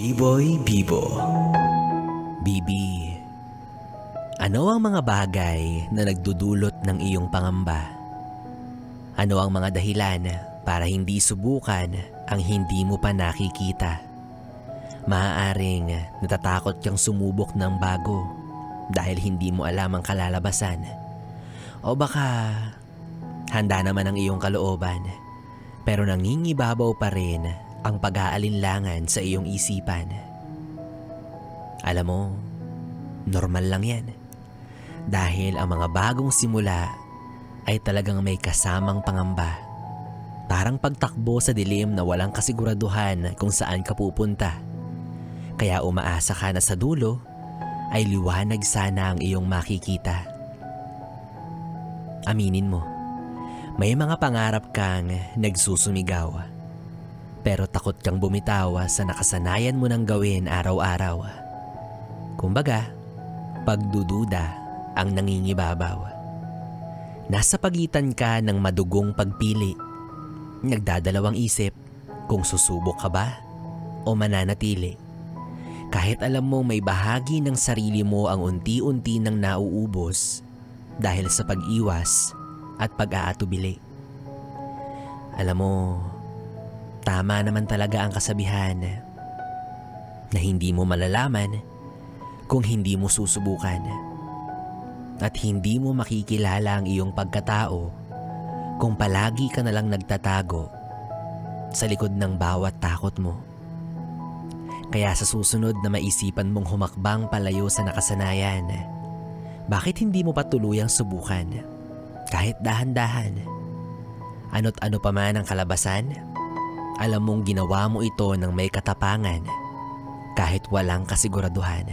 B-Boy Bibo. Bibi, ano ang mga bagay na nagdudulot ng iyong pangamba? Ano ang mga dahilan para hindi subukan ang hindi mo pa nakikita? Maaaring natatakot kang sumubok ng bago dahil hindi mo alam ang kalalabasan. O baka handa naman ang iyong kalooban pero nangingibabaw pa rin ang pag-aalinlangan sa iyong isipan. Alam mo, normal lang yan. Dahil ang mga bagong simula ay talagang may kasamang pangamba. Parang pagtakbo sa dilim na walang kasiguraduhan kung saan ka pupunta. Kaya umaasa ka na sa dulo ay liwanag sana ang iyong makikita. Aminin mo, may mga pangarap kang nagsusumigaw. Pero takot kang bumitaw sa nakasanayan mo ng gawin araw-araw. Kumbaga, pagdududa ang nangingibabaw. Nasa pagitan ka ng madugong pagpili. Nagdadalawang isip kung susubok ka ba o mananatili. Kahit alam mo may bahagi ng sarili mo ang unti-unti nang nauubos dahil sa pag-iwas at pag-aatubili. Alam mo, tama naman talaga ang kasabihan na hindi mo malalaman kung hindi mo susubukan. At hindi mo makikilala ang iyong pagkatao kung palagi ka nalang nagtatago sa likod ng bawat takot mo. Kaya sa susunod na maisipan mong humakbang palayo sa nakasanayan, bakit hindi mo pa tuluyang subukan? Kahit dahan-dahan. Ano't ano pa man ang kalabasan, alam mong ginawa mo ito ng may katapangan kahit walang kasiguraduhan.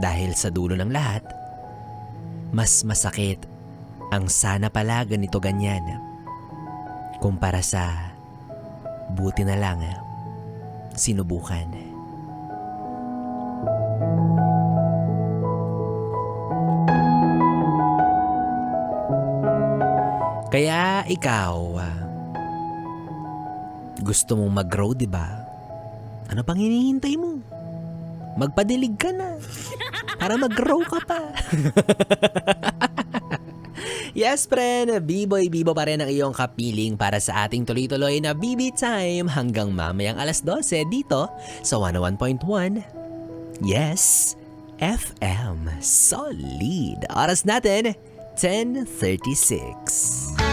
Dahil sa dulo ng lahat, mas masakit ang sana pala ganito ganyan kumpara sa buti na lang sinubukan. Kaya ikaw, gusto mong mag-grow, diba? Ano pang hinihintay mo? Magpadilig ka na para mag-grow ka pa. Yes, friend, B-Boy Bibo pa rin ang iyong kapiling para sa ating tuloy-tuloy na BB Time hanggang mamayang alas 12 dito sa 101.1. Yes, FM. Solid. Oras natin, 10:36.